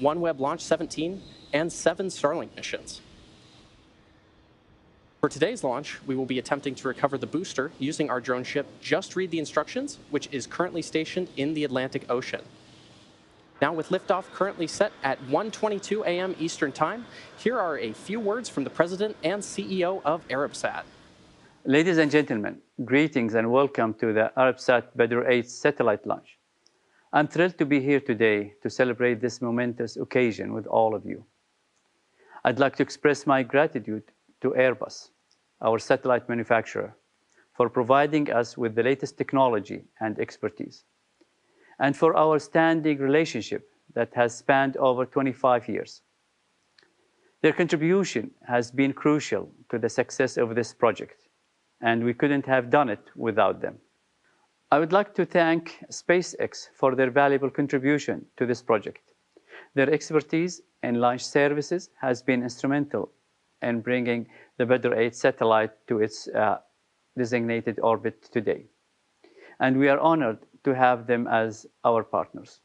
OneWeb Launch 17, and 7 Starlink missions. For today's launch, we will be attempting to recover the booster using our drone ship Just Read the Instructions, which is currently stationed in the Atlantic Ocean. Now, with liftoff currently set at 1:22 a.m. Eastern Time, here are a few words from the President and CEO of Arabsat. Ladies and gentlemen, greetings and welcome to the Arabsat BADR-8 satellite launch. I'm thrilled to be here today to celebrate this momentous occasion with all of you. I'd like to express my gratitude to Airbus, our satellite manufacturer, for providing us with the latest technology and expertise, and for our standing relationship that has spanned over 25 years. Their contribution has been crucial to the success of this project, and we couldn't have done it without them. I would like to thank SpaceX for their valuable contribution to this project. Their expertise in launch services has been instrumental in bringing the BADR-8 satellite to its designated orbit today. And we are honored to have them as our partners.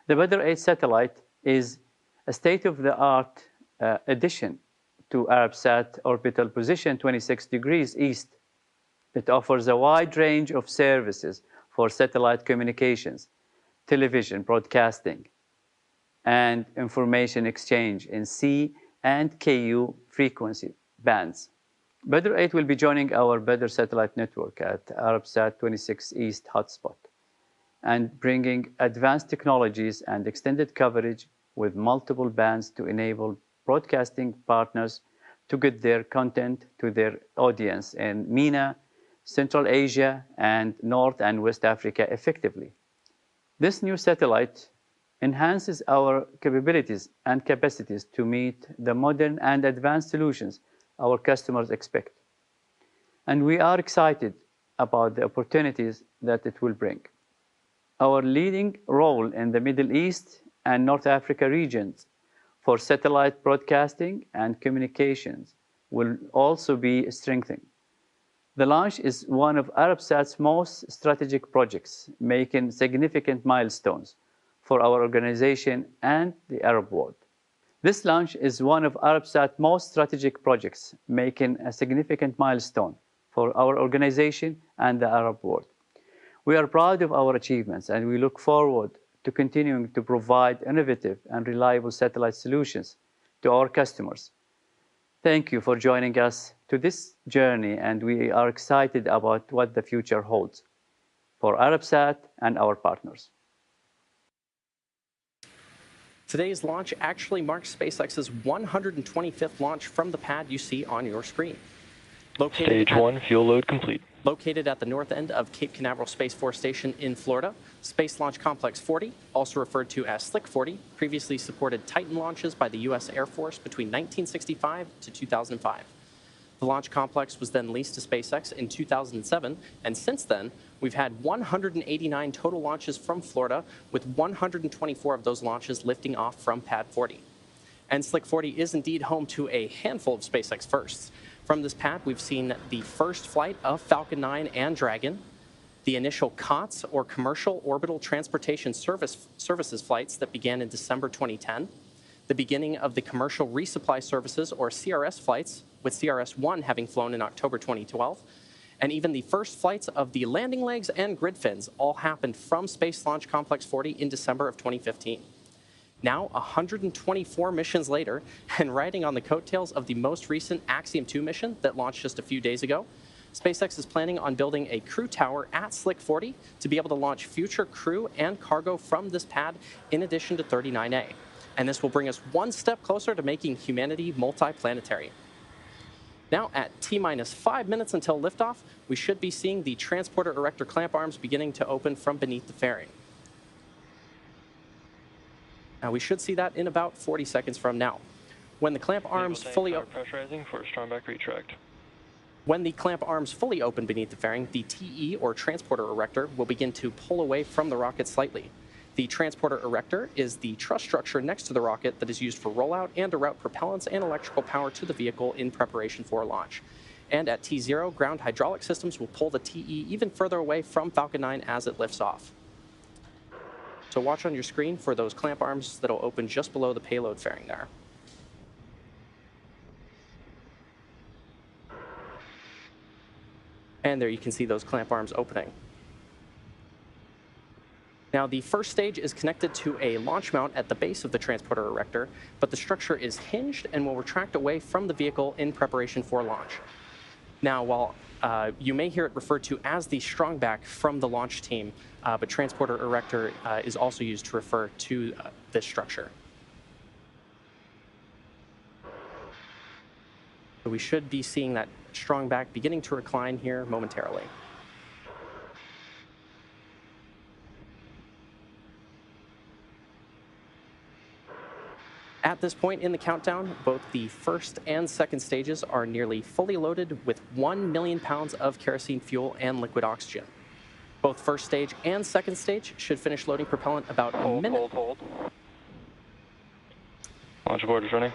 The BADR-8 satellite is a state-of-the-art addition to Arabsat orbital position 26 degrees east. It offers a wide range of services for satellite communications, television broadcasting, and information exchange in C and Ku frequency bands. BADR-8 will be joining our BADR satellite network at Arabsat 26 East hotspot and bringing advanced technologies and extended coverage with multiple bands to enable broadcasting partners to get their content to their audience in MENA, Central Asia, and North and West Africa effectively. This new satellite enhances our capabilities and capacities to meet the modern and advanced solutions our customers expect. And we are excited about the opportunities that it will bring. Our leading role in the Middle East and North Africa regions for satellite broadcasting and communications will also be strengthened. The launch is one of Arabsat's most strategic projects, making significant milestones for our organization and the Arab world. This launch is one of Arabsat's most strategic projects, making a significant milestone for our organization and the Arab world. We are proud of our achievements, and we look forward to continuing to provide innovative and reliable satellite solutions to our customers. Thank you for joining us to this journey, and we are excited about what the future holds for Arabsat and our partners. Today's launch actually marks SpaceX's 125th launch from the pad you see on your screen. Stage 1, fuel load complete. Located at the north end of Cape Canaveral Space Force Station in Florida, Space Launch Complex 40, also referred to as Slick 40, previously supported Titan launches by the U.S. Air Force between 1965 to 2005. The launch complex was then leased to SpaceX in 2007, and since then, we've had 189 total launches from Florida, with 124 of those launches lifting off from Pad 40. And Slick 40 is indeed home to a handful of SpaceX firsts. From this pad, we've seen the first flight of Falcon 9 and Dragon, the initial COTS, or Commercial Orbital Transportation Services flights that began in December 2010, the beginning of the Commercial Resupply Services, or CRS flights, with CRS-1 having flown in October 2012, and even the first flights of the landing legs and grid fins all happened from Space Launch Complex 40 in December of 2015. Now, 124 missions later, and riding on the coattails of the most recent Axiom 2 mission that launched just a few days ago, SpaceX is planning on building a crew tower at Slick 40 to be able to launch future crew and cargo from this pad in addition to 39A. And this will bring us one step closer to making humanity multiplanetary. Now, at T-minus 5 minutes until liftoff, we should be seeing the transporter erector clamp arms beginning to open from beneath the fairing. Now, we should see that in about 40 seconds from now. When the clamp arms fully pressurizing for strongback retract. When the clamp arms fully open beneath the fairing, the TE, or transporter erector, will begin to pull away from the rocket slightly. The transporter erector is the truss structure next to the rocket that is used for rollout and to route propellants and electrical power to the vehicle in preparation for launch. And at T0, ground hydraulic systems will pull the TE even further away from Falcon 9 as it lifts off. So watch on your screen for those clamp arms that'll open just below the payload fairing there. And there you can see those clamp arms opening. Now, the first stage is connected to a launch mount at the base of the transporter erector, but the structure is hinged and will retract away from the vehicle in preparation for launch. Now, while you may hear it referred to as the strong back from the launch team, but transporter erector is also used to refer to this structure. So we should be seeing that strong back beginning to recline here momentarily. At this point in the countdown, both the first and second stages are nearly fully loaded with 1 million pounds of kerosene fuel and liquid oxygen. Both first stage and second stage should finish loading propellant about a minute. Hold. Launch abort is running.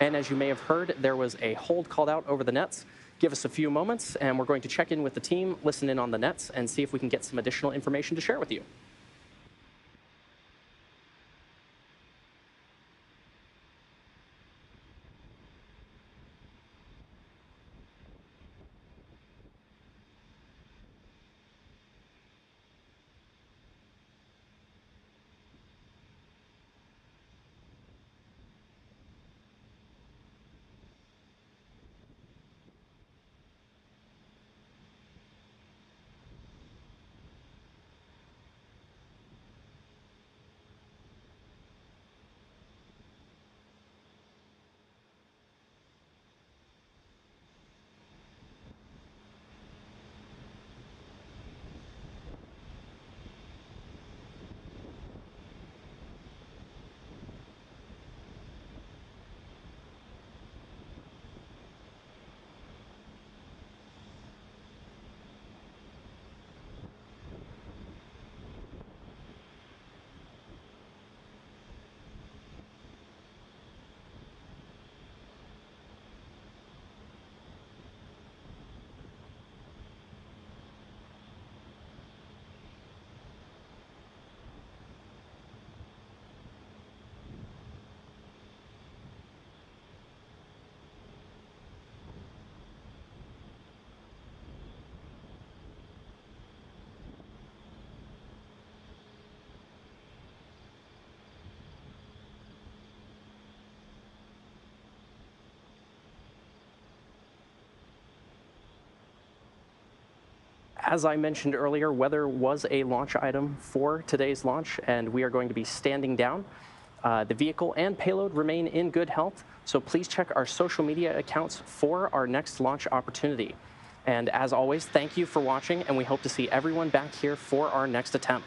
And as you may have heard, there was a hold called out over the nets. Give us a few moments, and we're going to check in with the team, listen in on the nets, and see if we can get some additional information to share with you. As I mentioned earlier, weather was a launch item for today's launch, and we are going to be standing down. The vehicle and payload remain in good health, so please check our social media accounts for our next launch opportunity. And as always, thank you for watching, and we hope to see everyone back here for our next attempt.